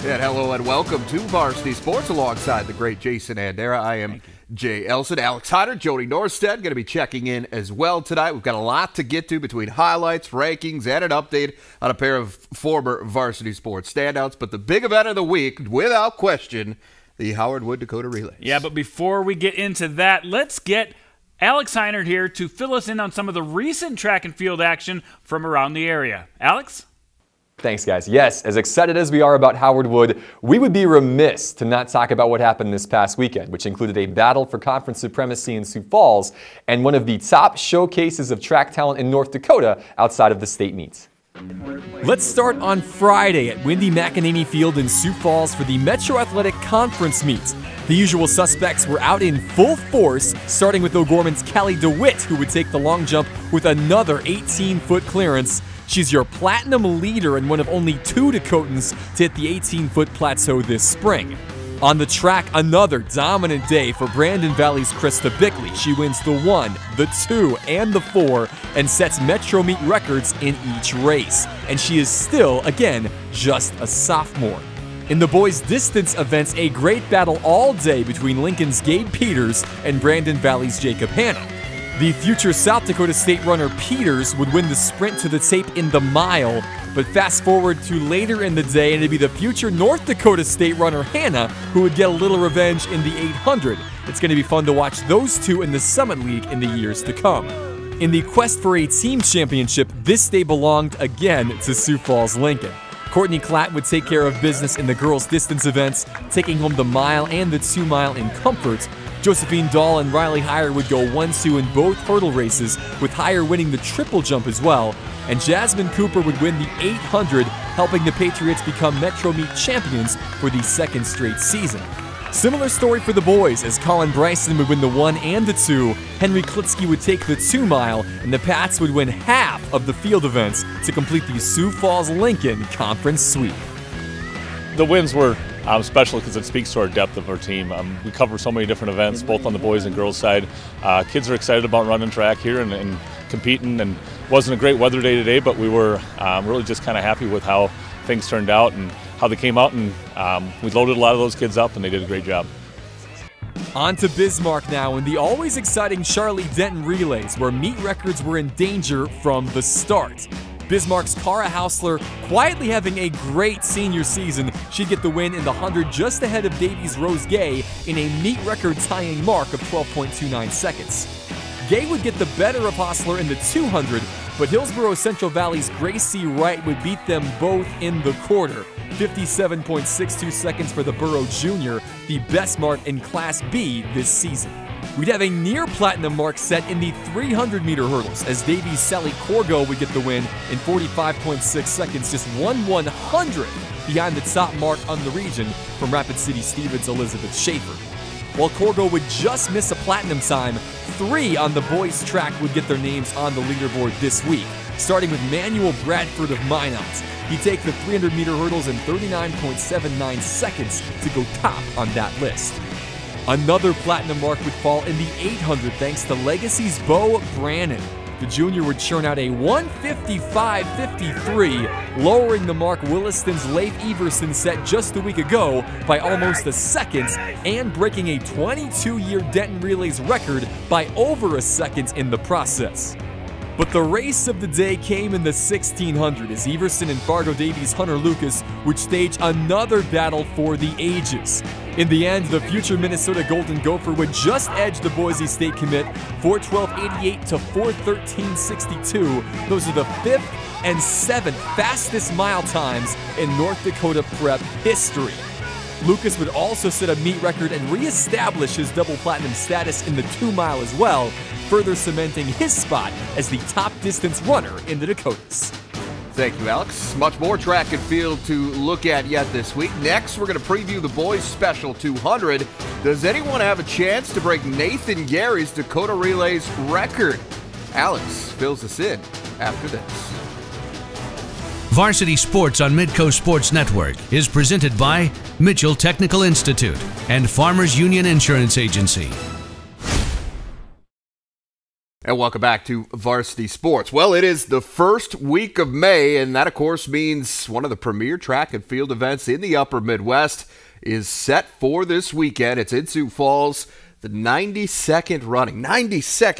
And hello and welcome to Varsity Sports alongside the great Jason Andera. I am Jay Elson. Alex Heinert, Jody Norstead going to be checking in as well tonight. We've got a lot to get to between highlights, rankings, and an update on a pair of former Varsity Sports standouts. But the big event of the week, without question, the Howard Wood Dakota Relays. Yeah, but before we get into that, let's get Alex Heinert here to fill us in on some of the recent track and field action from around the area. Alex? Thanks, guys. Yes, as excited as we are about Howard Wood, we would be remiss to not talk about what happened this past weekend, which included a battle for conference supremacy in Sioux Falls and one of the top showcases of track talent in North Dakota outside of the state meets. Let's start on Friday at Windy McEnany Field in Sioux Falls for the Metro Athletic Conference meet. The usual suspects were out in full force, starting with O'Gorman's Callie DeWitt, who would take the long jump with another 18-foot clearance. She's your platinum leader and one of only 2 Dakotans to hit the 18-foot plateau this spring. On the track, another dominant day for Brandon Valley's Krista Bickley. She wins the 1, the 2, and the 4 and sets Metro meet records in each race. And she is still, again, just a sophomore. In the boys' distance events, a great battle all day between Lincoln's Gabe Peters and Brandon Valley's Jacob Hanna. The future South Dakota State runner Peters would win the sprint to the tape in the mile, but fast forward to later in the day and it'd be the future North Dakota State runner Hanna who would get a little revenge in the 800. It's going to be fun to watch those two in the Summit League in the years to come. In the quest for a team championship, this day belonged again to Sioux Falls Lincoln. Courtney Klatt would take care of business in the girls' distance events, taking home the mile and the 2 mile in comfort. Josephine Dahl and Riley Hire would go 1-2 in both hurdle races, with Hire winning the triple jump as well. And Jasmine Cooper would win the 800, helping the Patriots become Metro Meet champions for the 2nd straight season. Similar story for the boys, as Colin Bryson would win the 1 and the 2, Henry Klitsky would take the 2 mile, and the Pats would win half of the field events to complete the Sioux Falls-Lincoln Conference sweep. The wins were special because it speaks to our depth of our team. We cover so many different events, both on the boys and girls side. Kids are excited about running track here and competing, and it wasn't a great weather day today, but we were really just kind of happy with how things turned out and how they came out, and we loaded a lot of those kids up and they did a great job. On to Bismarck now in the always exciting Charlie Denton Relays, where meet records were in danger from the start. Bismarck's Cara Hausler quietly having a great senior season. She'd get the win in the 100 just ahead of Davies Rose Gay in a meet record tying mark of 12.29 seconds. Gay would get the better of Hausler in the 200, but Hillsborough Central Valley's Gracie Wright would beat them both in the quarter. 57.62 seconds for the Burrow Jr., the best mark in Class B this season. We'd have a near platinum mark set in the 300-meter hurdles, as Davies' Sally Corgo would get the win in 45.6 seconds, just 1/100th behind the top mark on the region from Rapid City Stevens' Elizabeth Schaefer. While Corgo would just miss a platinum time, 3 on the boys' track would get their names on the leaderboard this week, starting with Manuel Bradford of Minot. He'd take the 300-meter hurdles in 39.79 seconds to go top on that list. Another platinum mark would fall in the 800 thanks to Legacy's Bo Brannon. The junior would churn out a 1:55.53, lowering the mark Williston's Leif Everson set just a week ago by almost a second, and breaking a 22-year Denton Relays record by over a second in the process. But the race of the day came in the 1600 as Everson and Fargo Davies' Hunter Lucas would stage another battle for the ages. In the end, the future Minnesota Golden Gopher would just edge the Boise State commit 4:12.88 to 4:13.62. Those are the 5th and 7th fastest mile times in North Dakota prep history. Lucas would also set a meet record and reestablish his double platinum status in the 2 mile as well, further cementing his spot as the top distance runner in the Dakotas. Thank you, Alex. Much more track and field to look at yet this week. Next, we're going to preview the boys' special 200. Does anyone have a chance to break Nathan Gerry's Dakota Relays record? Alex fills us in after this. Varsity Sports on Midco Sports Network is presented by Mitchell Technical Institute and Farmers Union Insurance Agency. And welcome back to Varsity Sports. Well, it is the first week of May, and that, of course, means one of the premier track and field events in the upper Midwest is set for this weekend. It's in Sioux Falls, the 92nd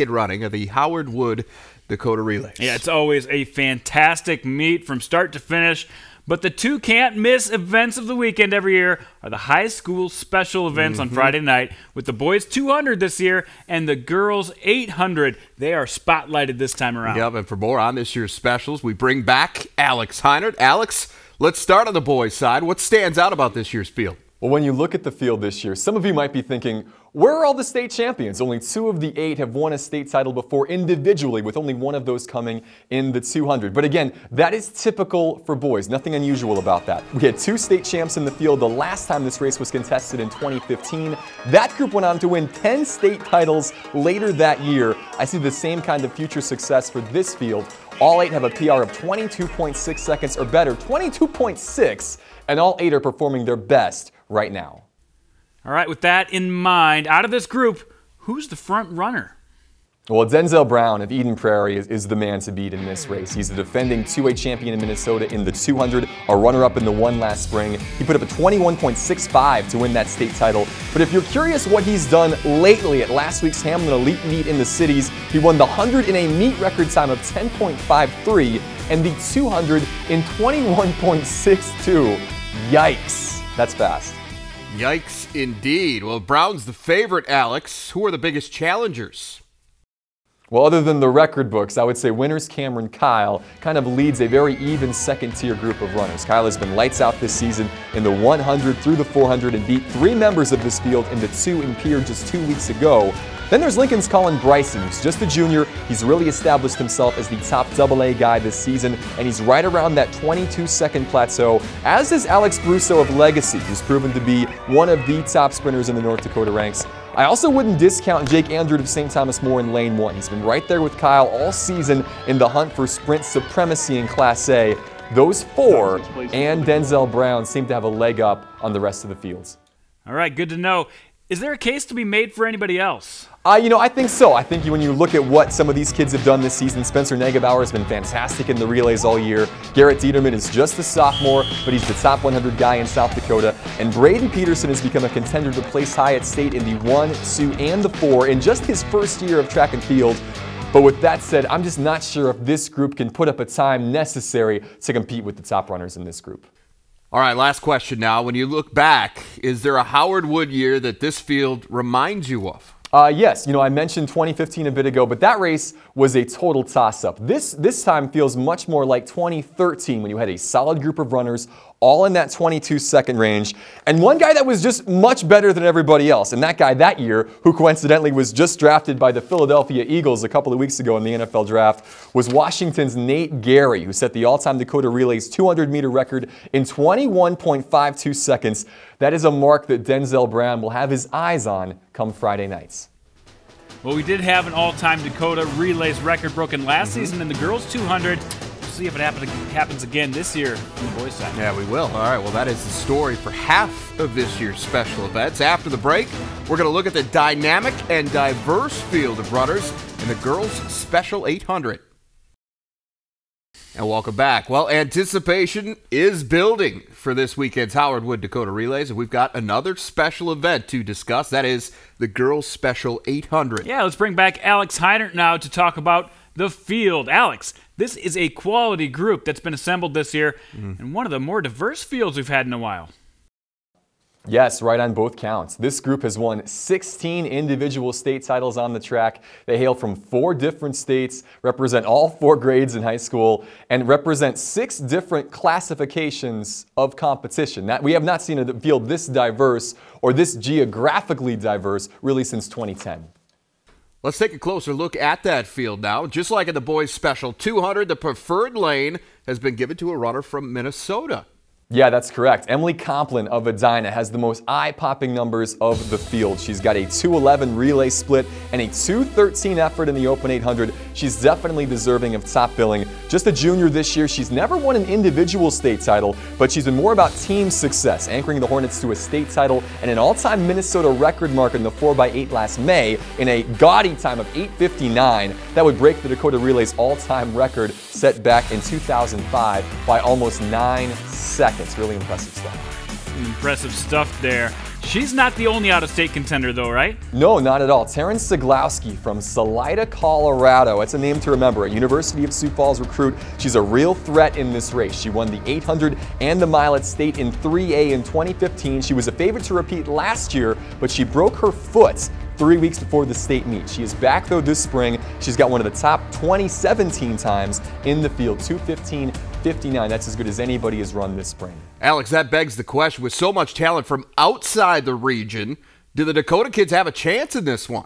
running of the Howard Wood Dakota Relays. Yeah, it's always a fantastic meet from start to finish. But the two can't-miss events of the weekend every year are the high school special events on Friday night, with the boys 200 this year and the girls 800. They are spotlighted this time around. Yep, and for more on this year's specials, we bring back Alex Heinert. Alex, let's start on the boys' side. What stands out about this year's field? Well, when you look at the field this year, some of you might be thinking, where are all the state champions? Only 2 of the 8 have won a state title before individually, with only 1 of those coming in the 200. But again, that is typical for boys. Nothing unusual about that. We had 2 state champs in the field the last time this race was contested in 2015. That group went on to win 10 state titles later that year. I see the same kind of future success for this field. All 8 have a PR of 22.6 seconds or better, 22.6, and all 8 are performing their best right now. All right, with that in mind, out of this group, who's the front runner? Well, Denzel Brown of Eden Prairie is the man to beat in this race. He's the defending 2A champion in Minnesota in the 200, a runner-up in the 1 last spring. He put up a 21.65 to win that state title. But if you're curious what he's done lately at last week's Hamlin Elite Meet in the Cities, he won the 100 in a meet record time of 10.53 and the 200 in 21.62. Yikes. That's fast. Yikes indeed. Well, Brown's the favorite, Alex. Who are the biggest challengers? Well, other than the record books, I would say winners Cameron Kyle kind of leads a very even second-tier group of runners. Kyle has been lights out this season in the 100 through the 400 and beat 3 members of this field in the 2 in Pier just 2 weeks ago. Then there's Lincoln's Colin Bryson, who's just a junior. He's really established himself as the top AA guy this season, and he's right around that 22-second plateau, as is Alex Brusso of Legacy, who's proven to be one of the top sprinters in the North Dakota ranks. I also wouldn't discount Jake Andrew of St. Thomas More in lane 1. He's been right there with Kyle all season in the hunt for sprint supremacy in Class A. Those 4 and Denzel Brown seem to have a leg up on the rest of the fields. All right, good to know. Is there a case to be made for anybody else? I think so. I think when you look at what some of these kids have done this season, Spencer Negebauer has been fantastic in the relays all year. Garrett Dieterman is just a sophomore, but he's the top 100 guy in South Dakota. And Braden Peterson has become a contender to place high at state in the 1, 2, and the 4 in just his first year of track and field. But with that said, I'm just not sure if this group can put up a time necessary to compete with the top runners in this group. All right, last question now. When you look back, is there a Howard Wood year that this field reminds you of? Yes, I mentioned 2015 a bit ago, but that race was a total toss-up. This time feels much more like 2013, when you had a solid group of runners all in that 22-second range, and one guy that was just much better than everybody else. And that guy that year, who coincidentally was just drafted by the Philadelphia Eagles a couple of weeks ago in the NFL draft, was Washington's Nate Gerry, who set the all-time Dakota Relays 200-meter record in 21.52 seconds. That is a mark that Denzel Brown will have his eyes on come Friday nights. Well, we did have an all-time Dakota Relays record broken last season in the girls 200. We'll see if it happens again this year on the boys' side. Yeah, we will. All right, well, that is the story for half of this year's special events. After the break, we're going to look at the dynamic and diverse field of runners in the girls' Special 800. And welcome back. Well, anticipation is building for this weekend's Howard Wood Dakota Relays, and we've got another special event to discuss. That is the girls' Special 800. Yeah, let's bring back Alex Heinert now to talk about the field. Alex, this is a quality group that's been assembled this year, and one of the more diverse fields we've had in a while. Yes, right on both counts. This group has won 16 individual state titles on the track. They hail from 4 different states, represent all 4 grades in high school, and represent 6 different classifications of competition. We have not seen a field this diverse or this geographically diverse really since 2010. Let's take a closer look at that field now. Just like in the boys' Special 200, the preferred lane has been given to a runner from Minnesota. Yeah, that's correct. Emily Complin of Edina has the most eye-popping numbers of the field. She's got a 2:11 relay split and a 2:13 effort in the Open 800. she's definitely deserving of top billing. Just a junior this year, she's never won an individual state title, but she's been more about team success, anchoring the Hornets to a state title and an all-time Minnesota record mark in the 4x8 last May in a gaudy time of 8:59. That would break the Dakota Relays all-time record set back in 2005 by almost 9 seconds. Really impressive stuff. Impressive stuff there. She's not the only out-of-state contender, though, right? No, not at all. Terrence Siglowski from Salida, Colorado. That's a name to remember. A University of Sioux Falls recruit. She's a real threat in this race. She won the 800 and the mile at state in 3A in 2015. She was a favorite to repeat last year, but she broke her foot 3 weeks before the state meet. She is back, though, this spring. She's got one of the top 2017 times in the field, 2:15:59. That's as good as anybody has run this spring. Alex, that begs the question, with so much talent from outside the region, do the Dakota kids have a chance in this one?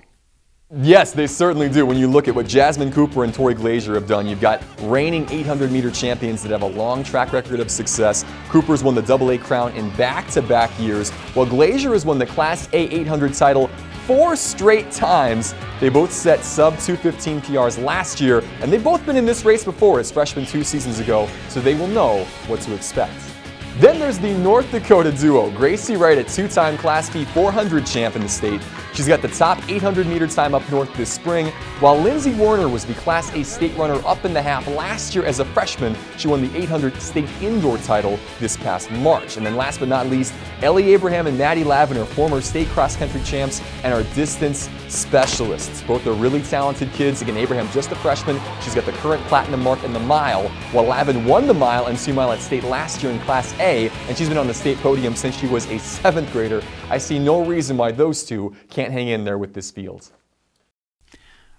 Yes, they certainly do. When you look at what Jasmine Cooper and Tori Glazier have done, you've got reigning 800-meter champions that have a long track record of success. Cooper's won the AA crown in back-to-back years, while Glazier has won the Class A 800 title 4 straight times. They both set sub-2:15 PRs last year, and they've both been in this race before as freshmen 2 seasons ago, so they will know what to expect. Then there's the North Dakota duo, Gracie Wright, a 2-time Class B 400 champ in the state. She's got the top 800-meter time up north this spring, while Lindsay Warner was the Class A state runner-up in the half last year as a freshman. She won the 800 state indoor title this past March. And then last but not least, Ellie Abraham and Maddie Lavin are former state cross-country champs and are distance specialists. Both are really talented kids. Again, Abraham just a freshman. She's got the current platinum mark in the mile, while Lavin won the mile and 2 mile at state last year in Class A, and she's been on the state podium since she was a 7th grader. I see no reason why those two can't hang in there with this field.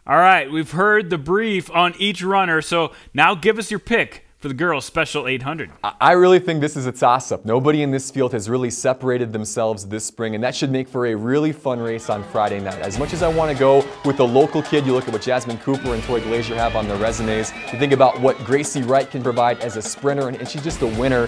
All right, we've heard the brief on each runner, so now give us your pick for the girls' special 800. I really think this is a toss-up. Nobody in this field has really separated themselves this spring, and that should make for a really fun race on Friday night. As much as I want to go with the local kid, you look at what Jasmine Cooper and Tori Glazier have on their resumes. You think about what Gracie Wright can provide as a sprinter, and she's just a winner.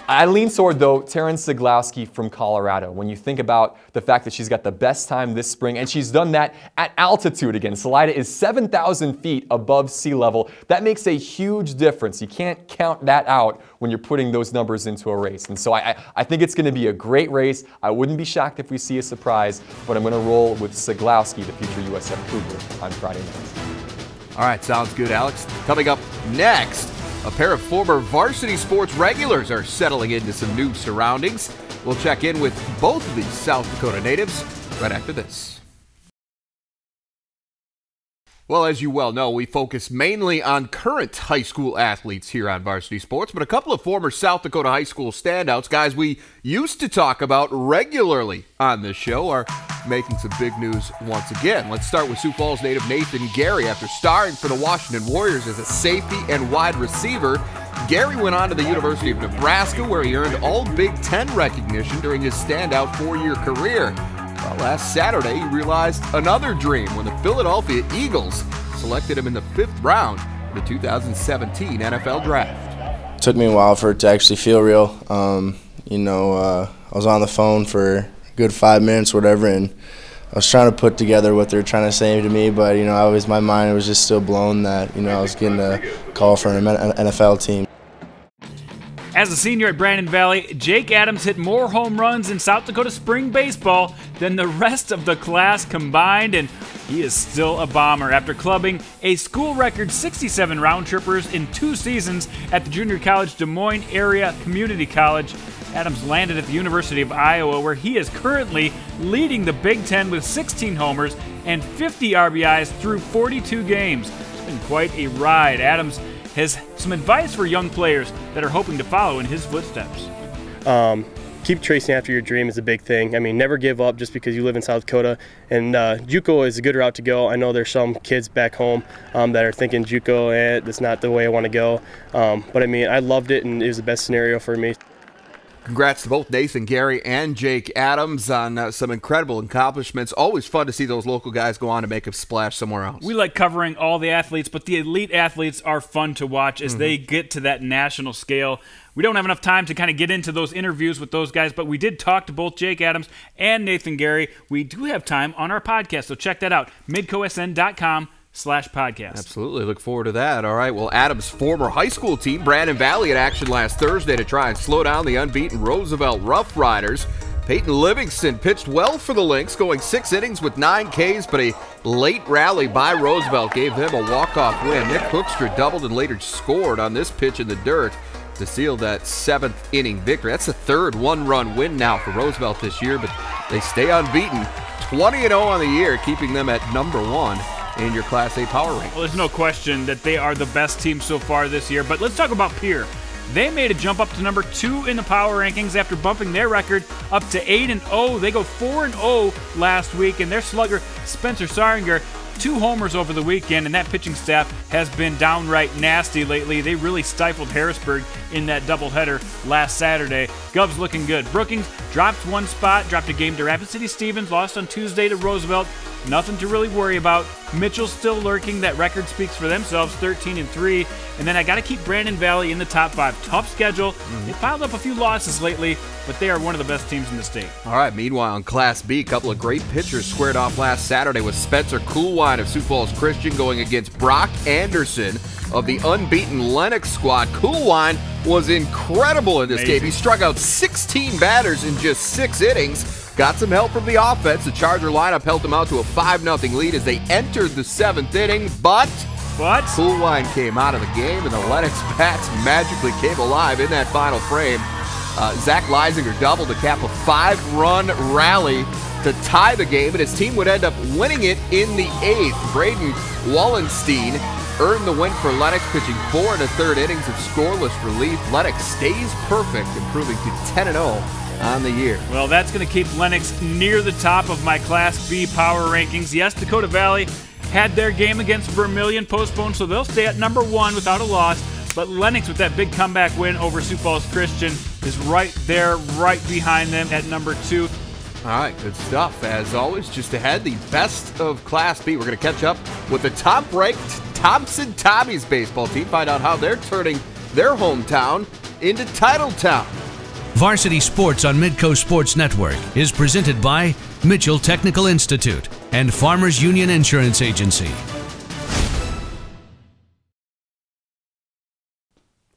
I lean toward, though, Terrence Siglowski from Colorado. When you think about the fact that she's got the best time this spring, and she's done that at altitude again. Salida is 7,000 feet above sea level. That makes a huge difference. You can't count that out when you're putting those numbers into a race. And so I think it's going to be a great race. I wouldn't be shocked if we see a surprise, but I'm going to roll with Siglowski, the future USF Cougar, on Friday night. All right, sounds good, Alex. Coming up next, a pair of former Varsity Sports regulars are settling into some new surroundings. We'll check in with both of these South Dakota natives right after this. Well, as you well know, we focus mainly on current high school athletes here on Varsity Sports, but a couple of former South Dakota high school standouts, guys we used to talk about regularly on this show, are making some big news once again. Let's start with Sioux Falls native Nathan Gerry. After starring for the Washington Warriors as a safety and wide receiver, Gerry went on to the University of Nebraska, where he earned all Big Ten recognition during his standout 4-year career. Well, last Saturday, he realized another dream when the Philadelphia Eagles selected him in the 5th round of the 2017 NFL Draft. It took me a while for it to actually feel real. I was on the phone for a good 5 minutes, whatever, and I was trying to put together what they were trying to say to me, but, my mind was just still blown that, I was getting a call for an NFL team. As a senior at Brandon Valley, Jake Adams hit more home runs in South Dakota spring baseball than the rest of the class combined, and he is still a bomber after clubbing a school record 67 round trippers in 2 seasons at the junior college Des Moines Area Community College. Adams landed at the University of Iowa, where he is currently leading the Big Ten with 16 homers and 50 RBIs through 42 games. It's been quite a ride. Adams has some advice for young players that are hoping to follow in his footsteps. Keep chasing after your dream is a big thing. Never give up just because you live in South Dakota. And JUCO is a good route to go. I know there's some kids back home that are thinking JUCO, that's not the way I want to go. But I loved it, and it was the best scenario for me. Congrats to both Nathan Gerry and Jake Adams on some incredible accomplishments. Always fun to see those local guys go on to make a splash somewhere else. We like covering all the athletes, but the elite athletes are fun to watch as they get to that national scale. We don't have enough time to kind of get into those interviews with those guys, but we did talk to both Jake Adams and Nathan Gerry. We do have time on our podcast, so check that out, midcosn.com youtube.com/podcast. Absolutely. Look forward to that. All right. Well, Adams' former high school team, Brandon Valley, in action last Thursday to try and slow down the unbeaten Roosevelt Rough Riders. Peyton Livingston pitched well for the Lynx, going 6 innings with 9 Ks, but a late rally by Roosevelt gave them a walk-off win. Nick Hoekstra doubled and later scored on this pitch in the dirt to seal that 7th inning victory. That's the third one-run win now for Roosevelt this year, but they stay unbeaten. 20-0 on the year, keeping them at number 1 in your Class A power ranking. Well, there's no question that they are the best team so far this year, but let's talk about Pierre. They made a jump up to number 2 in the power rankings after bumping their record up to 8-0. They go 4-0 last week, and their slugger, Spencer Saringer, 2 homers over the weekend, and that pitching staff has been downright nasty lately. They really stifled Harrisburg in that doubleheader last Saturday. Gov's looking good. Brookings dropped 1 spot, dropped a game to Rapid City Stevens, lost on Tuesday to Roosevelt. Nothing to really worry about. Mitchell's still lurking. That record speaks for themselves, 13-3. And then I got to keep Brandon Valley in the top 5. Tough schedule. They piled up a few losses lately, but they are one of the best teams in the state. All right, meanwhile, in Class B, a couple of great pitchers squared off last Saturday with Spencer Coolwine of Sioux Falls Christian going against Brock Anderson of the unbeaten Lennox squad. Coolwine was incredible in this game. He struck out 16 batters in just 6 innings. Got some help from the offense. The Charger lineup helped them out to a 5-0 lead as they entered the 7th inning, but Coolwine came out of the game, and the Lennox bats magically came alive in that final frame. Zach Leisinger doubled to cap a 5-run rally to tie the game, and his team would end up winning it in the 8th. Braden Wallenstein earned the win for Lennox, pitching 4 1/3 innings of scoreless relief. Lennox stays perfect, improving to 10-0 on the year. Well, that's going to keep Lennox near the top of my Class B power rankings. Yes, Dakota Valley had their game against Vermilion postponed, so they'll stay at number 1 without a loss. But Lennox, with that big comeback win over Sioux Falls Christian, is right there, right behind them at number 2. All right, good stuff. As always, just ahead, the best of Class B. We're going to catch up with the top-ranked Thompson Tommies baseball team, find out how they're turning their hometown into Title Town. Varsity Sports on Midco Sports Network is presented by Mitchell Technical Institute and Farmers Union Insurance Agency.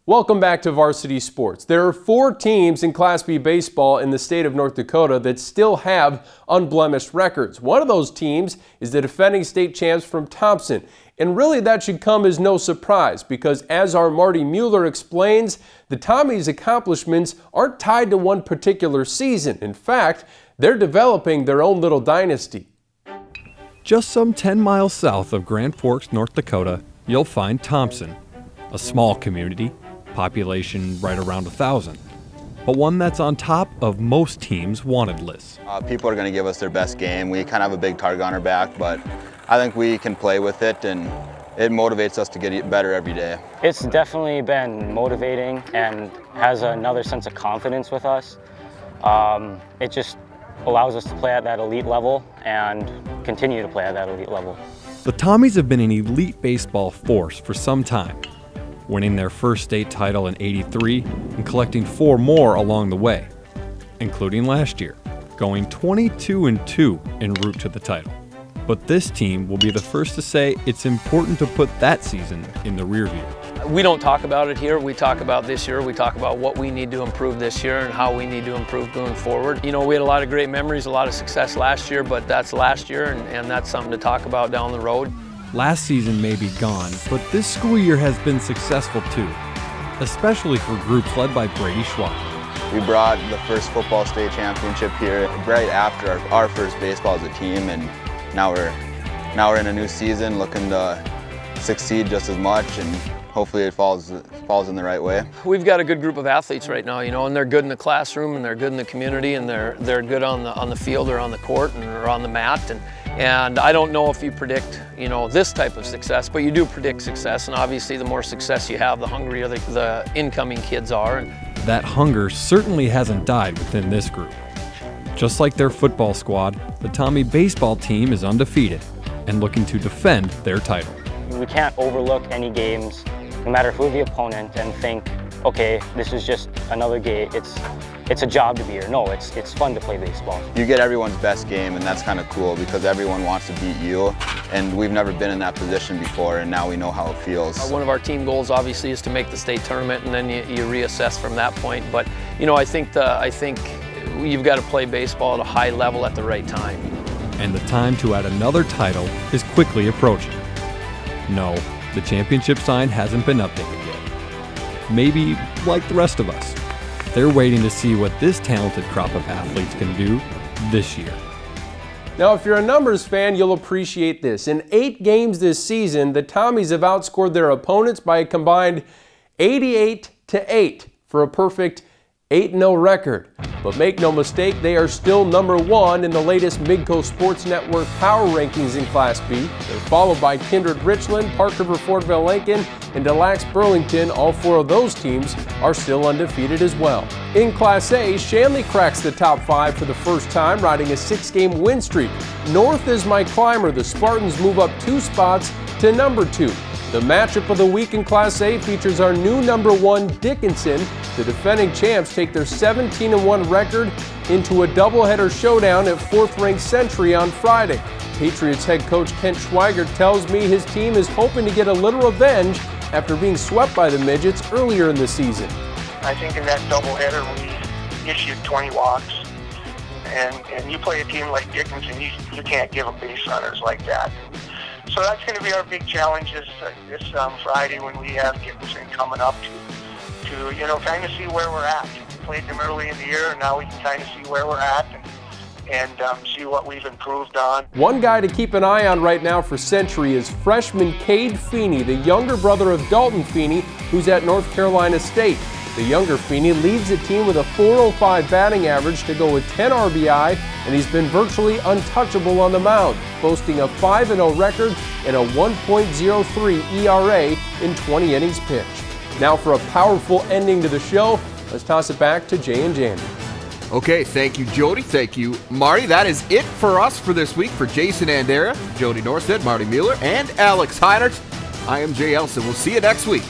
Welcome back to Varsity Sports. There are 4 teams in Class B baseball in the state of North Dakota that still have unblemished records. One of those teams is the defending state champs from Thompson. And really that should come as no surprise because as our Marty Mueller explains, the Tommies' accomplishments aren't tied to one particular season. In fact, they're developing their own little dynasty. Just some 10 miles south of Grand Forks, North Dakota, you'll find Thompson, a small community, population right around 1,000, but one that's on top of most teams' wanted lists. People are going to give us their best game. We kind of have a big target on our back, but I think we can play with it, and it motivates us to get better every day. It's definitely been motivating and has another sense of confidence with us. It just allows us to play at that elite level and continue to play at that elite level. The Tommies have been an elite baseball force for some time, winning their first state title in '83 and collecting 4 more along the way, including last year, going 22-2 en route to the title. But this team will be the first to say it's important to put that season in the rear view. We don't talk about it here. We talk about this year. We talk about what we need to improve this year and how we need to improve going forward. You know, we had a lot of great memories, a lot of success last year, but that's last year, and that's something to talk about down the road. Last season may be gone, but this school year has been successful too, especially for groups led by Brady Schwab. We brought the first football state championship here right after our first baseball as a team, and now we're in a new season looking to succeed just as much, and hopefully it falls in the right way. We've got a good group of athletes right now, you know, and they're good in the classroom, and they're good in the community, and they're good on the field or on the court or on the mat. And I don't know if you predict, you know, this type of success, but you do predict success, and obviously the more success you have, the hungrier the incoming kids are. That hunger certainly hasn't died within this group. Just like their football squad, the Tommy baseball team is undefeated and looking to defend their title. We can't overlook any games, no matter who the opponent, and think okay, this is just another game. It's a job to be here. No, it's fun to play baseball. You get everyone's best game, and that's kind of cool because everyone wants to beat you, and we've never been in that position before, and now we know how it feels. One of our team goals obviously is to make the state tournament, and then you reassess from that point. But you know, I think you've got to play baseball at a high level at the right time. And the time to add another title is quickly approaching. No, the championship sign hasn't been updated yet. Maybe like the rest of us, they're waiting to see what this talented crop of athletes can do this year. Now, if you're a numbers fan, you'll appreciate this. In 8 games this season, the Tommies have outscored their opponents by a combined 88-8 for a perfect 8-0 record. But make no mistake, they are still #1 in the latest Midco Sports Network power rankings in Class B. They're followed by Kindred Richland, Park River Fortville Lincoln, and Des Lacs Burlington. All 4 of those teams are still undefeated as well. In Class A, Shanley cracks the top 5 for the first time, riding a 6-game win streak. North is my climber. The Spartans move up 2 spots to #2. The matchup of the week in Class A features our new #1 Dickinson. The defending champs take their 17-1 record into a doubleheader showdown at 4th-ranked Century on Friday. Patriots head coach Kent Schweigert tells me his team is hoping to get a little revenge after being swept by the Midgets earlier in the season. I think in that doubleheader we issued 20 walks, and you play a team like Dickinson, you can't give them base runners like that. So that's going to be our big challenge this Friday when we have Dickinson coming up to kind of see where we're at. We played them early in the year, and now we can kind of see where we're at and see what we've improved on. One guy to keep an eye on right now for Century is freshman Cade Feeney, the younger brother of Dalton Feeney, who's at North Carolina State. The younger Feeney leads the team with a .405 batting average to go with 10 RBI, and he's been virtually untouchable on the mound, boasting a 5-0 record and a 1.03 ERA in 20 innings pitched. Now for a powerful ending to the show, let's toss it back to Jay and Jandy. Okay, thank you, Jody. Thank you, Marty. That is it for us for this week. For Jason Andera, Jody Norstead, Marty Mueller, and Alex Heinert, I am Jay Elson. We'll see you next week.